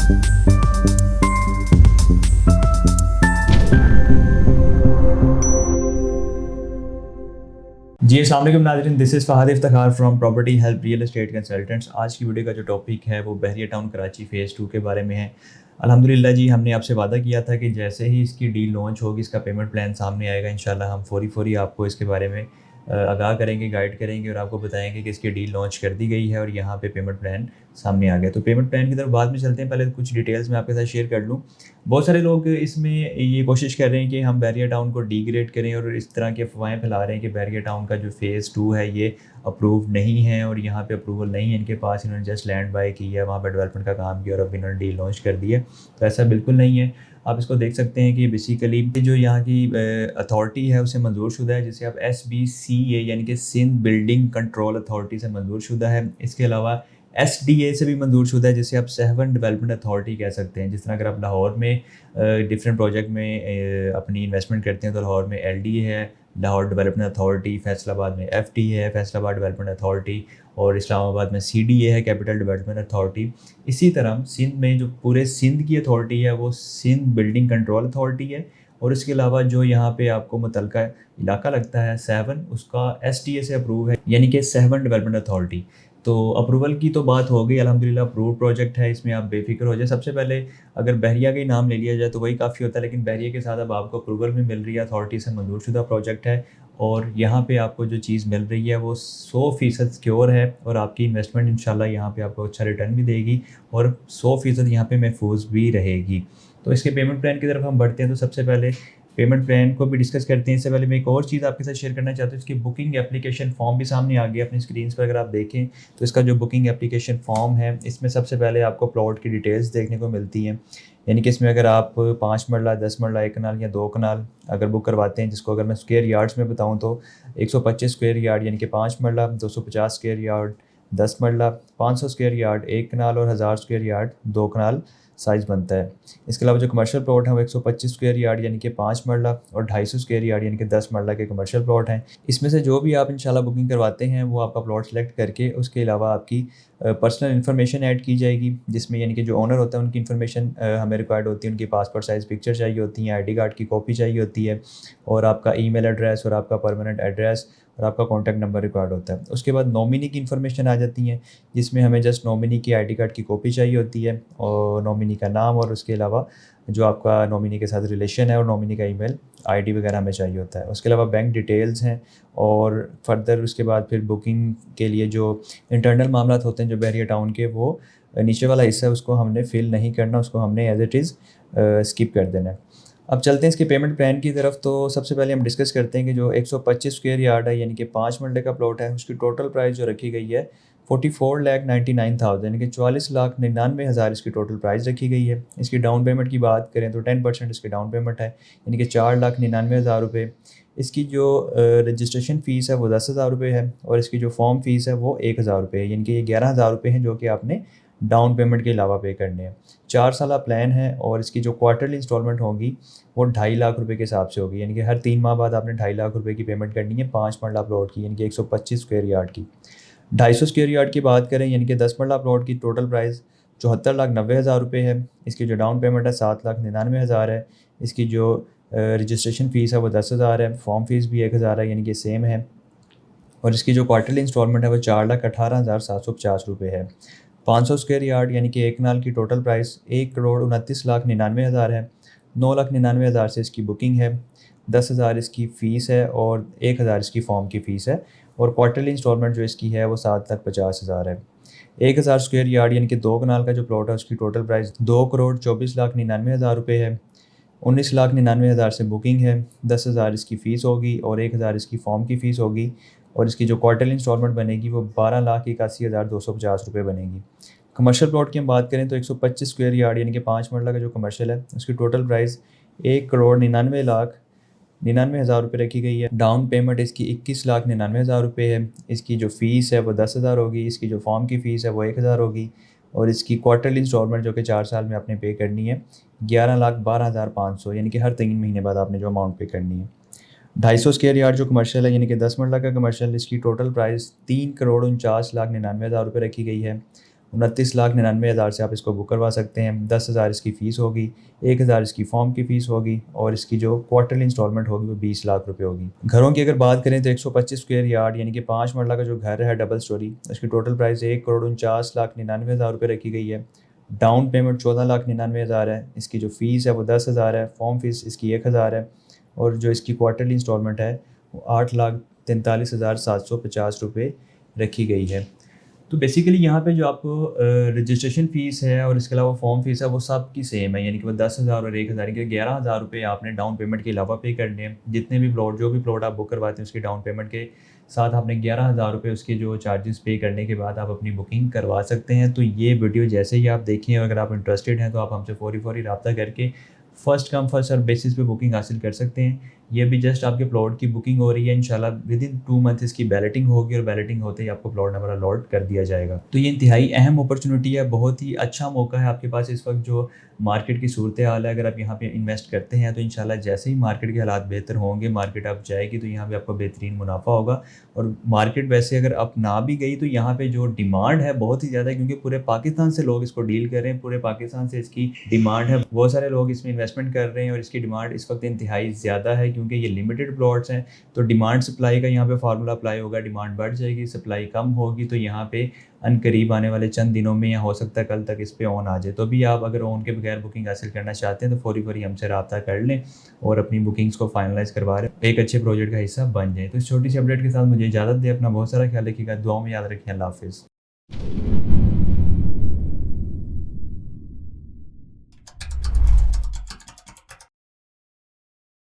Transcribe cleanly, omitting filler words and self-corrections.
जी अस्सलाम वालेकुम नाज़रीन, this is Fahd Iftikhar from property help real estate consultants. आज की वीडियो का जो टॉपिक है वो बहरिया टाउन कराची फ़ेज़ 2 के बारे में है। अल्हम्दुलिल्लाह जी, हमने आपसे वादा किया था कि जैसे ही इसकी डील लॉन्च होगी, इसका पेमेंट प्लान सामने आएगा, इंशाल्लाह हम फ़ौरी आपको इसके बारे में आगाह करेंगे, गाइड करेंगे और आपको बताएँगे कि इसकी डील लॉन्च कर दी गई है और यहाँ पे पेमेंट प्लान सामने आ गया। तो पेमेंट प्लान की तरफ बाद में चलते हैं, पहले कुछ डिटेल्स मैं आपके साथ शेयर कर लूँ। बहुत सारे लोग इसमें ये कोशिश कर रहे हैं कि हम बैरिया टाउन को डिग्रेड करें और इस तरह की अफवाहें फैला रहे हैं कि बैरिया टाउन का जो फ़ेज़ 2 है ये अप्रूव नहीं है और यहाँ पे अप्रूवल नहीं है इनके पास, इन्होंने जस्ट लैंड बाय की है, वहाँ पर डेवलपमेंट का काम किया और अब इन्होंने डील लॉन्च कर दी है। तो ऐसा बिल्कुल नहीं है। आप इसको देख सकते हैं कि बेसिकली जो यहाँ की अथॉरिटी है उसे मंजूरशुदा है, जिसे आप SBCA यानी कि सिंध बिल्डिंग कंट्रोल अथॉरिटी से मंजूरशुदा है। इसके अलावा SDA से भी मंजूरशुदा है, जिसे आप सहवन डेवलपमेंट अथॉरिटी कह सकते हैं। जिस तरह अगर आप लाहौर में डिफरेंट प्रोजेक्ट में अपनी इन्वेस्टमेंट करते हैं तो लाहौर में LDA है, लाहौर डेवलपमेंट अथॉरिटी, फैसलाबाद में FTA है, फैसलाबाद डेवलपमेंट अथॉरिटी, और इस्लामाबाद में CDA है, कैपिटल डेवलपमेंट अथॉरिटी। इसी तरह सिंध में जो पूरे सिंध की अथॉरिटी है वो सिंध बिल्डिंग कंट्रोल अथॉरिटी है, और इसके अलावा जो यहाँ पे आपको मुतलका इलाका लगता है सहवन, उसका SDA से अप्रूव है, यानी कि सहवन डेवलपमेंट अथॉरिटी। तो अप्रूवल की तो बात हो गई, अल्हम्दुलिल्लाह अप्रूव प्रोजेक्ट है, इसमें आप बेफिक्र हो जाए। सबसे पहले अगर बहरिया का ही नाम ले लिया जाए तो वही काफ़ी होता है, लेकिन बहरिया के साथ अब आपको अप्रूवल भी मिल रही है, अथॉरिटी से मंजूरशुदा प्रोजेक्ट है और यहाँ पे आपको जो चीज़ मिल रही है वो 100% सिक्योर है और आपकी इन्वेस्टमेंट इंशाल्लाह यहाँ पे आपको अच्छा रिटर्न भी देगी और 100% यहाँ पे महफूज भी रहेगी। तो इसके पेमेंट प्लान की तरफ हम बढ़ते हैं। तो सबसे पहले पेमेंट प्लान को भी डिस्कस करते हैं। इससे पहले मैं एक और चीज़ आपके साथ शेयर करना चाहता हूँ, इसकी बुकिंग एप्लीकेशन फॉर्म भी सामने आ गया अपनी स्क्रीन पर। अगर आप देखें तो इसका जो बुकिंग एप्लीकेशन फॉर्म है, इसमें सबसे पहले आपको प्लॉट की डिटेल्स देखने को मिलती हैं। यानी कि इसमें अगर आप 5 मरला, 10 मरला, 1 कनाल या 2 कनाल अगर बुक करवाते हैं, जिसको अगर मैं स्क्वायर यार्ड्स में बताऊँ तो 125 स्क्वायर यार्ड यानी कि 5 मरला, 250 स्क्वायर यार्ड 10 मरला, 500 स्क्वायर यार्ड 1 कनाल और 1000 स्क्वायर यार्ड 2 कनाल साइज़ बनता है। इसके अलावा जो कमर्शियल प्लॉट हैं वो 125 स्क्वायर यार्ड यानी कि 5 मरला और 250 स्क्वायर यार्ड यानी कि 10 मरला के कमर्शियल प्लॉट हैं। इसमें से जो भी आप इंशाल्लाह बुकिंग करवाते हैं वो आपका प्लॉट सेलेक्ट करके उसके अलावा आपकी पर्सनल इन्फॉर्मेशन ऐड की जाएगी, जिसमें यानी कि जो ओनर होता है उनकी इन्फॉर्मेशन हमें रिक्वायर्ड होती है, उनकी पासपोर्ट साइज़ पिक्चर चाहिए होती है, ID कार्ड की कॉपी चाहिए होती है और आपका ईमेल एड्रेस और आपका परमानेंट एड्रेस और आपका कॉन्टैक्ट नंबर रिक्वायर्ड होता है। उसके बाद नॉमिनी की इन्फॉर्मेशन आ जाती है, जिसमें हमें जस्ट नॉमिनी की ID कार्ड की कॉपी चाहिए होती है और नॉमिनी का नाम और उसके अलावा जो आपका नॉमिनी के साथ रिलेशन है और नॉमिनी का ईमेल ID वगैरह हमें चाहिए होता है। उसके अलावा बैंक डिटेल्स हैं और फर्दर उसके बाद फिर बुकिंग के लिए जो इंटरनल मामला होते हैं जो बहरिया टाउन के, वो नीचे वाला हिस्सा है उसको हमने फिल नहीं करना, उसको हमने एज इट इज़ स्किप कर देना है। अब चलते हैं इसके पेमेंट प्लान की तरफ। तो सबसे पहले हम डिस्कस करते हैं कि जो 125 स्क्वायर यार्ड है यानी कि 5 मरले का प्लॉट है, उसकी टोटल प्राइस जो रखी गई है 44,99,000 यानी कि 44,99,000 इसकी टोटल प्राइस रखी गई है। इसकी डाउन पेमेंट की बात करें तो 10% इसकी डाउन पेमेंट है यानी कि 4,99,000 रुपये। इसकी जो रजिस्ट्रेशन फ़ीस है वो 10,000 रुपये है और इसकी जो फॉर्म फ़ीस है वो 1,000 रुपये है, यानी कि ये 11,000 रुपये हैं जो कि आपने डाउन पेमेंट के अलावा पे करने हैं। 4 साला प्लान है और इसकी जो क्वार्टरली इंस्टॉलमेंट होगी वो 2.5 लाख रुपए के हिसाब से होगी, यानी कि हर 3 माह बाद आपने 2.5 लाख रुपए की पेमेंट करनी है 5 मरला प्लॉट की, यानी कि 125 स्क्वायर यार्ड की। 250 स्क्वायर यार्ड की बात करें यानी कि 10 मरला प्लॉट की टोटल प्राइस 74,90,000 रुपये है। इसकी जो डाउन पेमेंट है 7,99,000 है। इसकी जो रजिस्ट्रेशन फ़ीस है वो 10,000 है, फॉर्म फ़ीस भी 1,000 है, यानी कि सेम है। और इसकी जो क्वार्टरली इंस्टॉलमेंट है वो 4,18,750 रुपये है। 500 स्क्वायर यार्ड यानी कि 1 कनाल की टोटल प्राइस 1,29,99,000 है। 9,99,000 से इसकी बुकिंग है, 10,000 इसकी फ़ीस है और 1,000 इसकी फ़ॉर्म की फ़ीस है और क्वार्टरली इंस्टॉलमेंट जो इसकी है वो 7,50,000 है। 1,000 स्क्वायर यार्ड यानी कि 2 कनाल का जो प्लॉट है उसकी टोटल प्राइस 2,24,99,000 रुपये है। 19,99,000 से बुकिंग है, 10,000 इसकी फ़ीस होगी और 1,000 इसकी फ़ॉर्म की फ़ीस होगी और इसकी जो क्वार्टरली इंस्टॉलमेंट बनेगी वो 12,81,250 रुपये बनेगी। कमर्शियल प्लॉट की हम बात करें तो 125 स्क्वायर यार्ड यानी कि 5 मरला का जो कमर्शियल है उसकी टोटल प्राइस 1,99,99,000 रुपये रखी गई है। डाउन पेमेंट इसकी 21,99,000 रुपये है। इसकी जो फ़ीस है वो 10,000 होगी, इसकी जो फॉर्म की फ़ीस है वो 1,000 होगी और इसकी क्वार्टरली इंस्टॉलमेंट जो कि 4 साल में आपने पे करनी है 11,12,500, यानी कि हर 3 महीने बाद आपने जो अमाउंट पे करनी है। 250 स्क्वायर यार्ड जो कमर्शियल है यानी कि 10 मरला का कमर्शियल, इसकी टोटल प्राइस 3,49,99,000 रुपये रखी गई है 29,99,000 से आप इसको बुक करवा सकते हैं। 10,000 इसकी फ़ीस होगी, 1,000 इसकी फॉर्म की फ़ीस होगी और इसकी जो क्वार्टरली इंस्टॉलमेंट होगी वो 20 लाख रुपए होगी। घरों की अगर बात करें तो 125 स्क्वायर यार्ड यानी कि 5 मरला का जो घर है डबल स्टोरी, उसकी टोटल प्राइस 1,49,99,000 रुपये रखी गई है। डाउन पेमेंट 14,99,000 है। इसकी जो फ़ीस है वो 10,000 है। फॉर्म फ़ीस इसकी 1,000 है और जो इसकी क्वार्टरली इंस्टॉलमेंट है वो 8,43,750 रुपये रखी गई है। तो बेसिकली यहाँ पे जो आपको रजिस्ट्रेशन फ़ीस है और इसके अलावा फॉर्म फ़ीस है वो सब की सेम है, यानी कि वो 10,000 और 1,000 के 11,000 रुपये आपने डाउन पेमेंट के अलावा पे करने हैं। जितने भी प्लॉट जो भी प्लॉट आप बुक करवाते हैं उसकी डाउन पेमेंट के साथ आपने 11,000 रुपये उसके जो चार्जेस पे करने के बाद आप अपनी बुकिंग करवा सकते हैं। तो ये वीडियो जैसे ही आप देखें, अगर आप इंटरेस्टेड हैं तो आप हमसे फ़ौरी रब्ता करके फ़र्स्ट कम फ़र्स्ट सर्व बेसिस पे बुकिंग हासिल कर सकते हैं। ये भी जस्ट आपके प्लॉट की बुकिंग हो रही है, इंशाल्लाह विदिन 2 मंथ इसकी बैलेटिंग होगी और बैलेटिंग होते ही आपको प्लॉट नंबर अलॉट कर दिया जाएगा। तो ये इंतहाई अहम अपॉर्चुनिटी है, बहुत ही अच्छा मौका है आपके पास इस वक्त। जो मार्केट की सूरत हाल है, अगर आप यहाँ पे इन्वेस्ट करते हैं तो इंशाल्लाह जैसे ही मार्केट के हालात बेहतर होंगे, मार्केट अप जाएगी तो यहाँ पे आपको बेहतरीन मुनाफा होगा। और मार्केट वैसे अगर अप ना भी गई तो यहाँ पे जो डिमांड है बहुत ही ज़्यादा है, क्योंकि पूरे पाकिस्तान से लोग इसको डील कर रहे हैं, पूरे पाकिस्तान से इसकी डिमांड है। बहुत सारे लोग इसमें इन्वेस्टमेंट कर रहे हैं और इसकी डिमांड इस वक्त इंतहाई ज़्यादा है, क्योंकि ये लिमिटेड प्लॉट्स हैं। तो डिमांड सप्लाई का यहाँ पे फार्मूला अप्लाई होगा, डिमांड बढ़ जाएगी, सप्लाई कम होगी, तो यहाँ पे अनकरीब आने वाले चंद दिनों में या हो सकता है कल तक इस पे ऑन आ जाए। तो भी आप अगर ऑन के बगैर बुकिंग हासिल करना चाहते हैं तो फ़ौरी हमसे रब्ता कर लें और अपनी बुकिंग्स को फाइनलाइज़ करवा रहे एक अच्छे प्रोजेक्ट का हिस्सा बन जाए। तो इस छोटी सी अपडेट के साथ मुझे इजाज़त दें। अपना बहुत सारा ख्याल रखिएगा, दुआओं में याद रखिए। अल्लाह हाफ़िज़।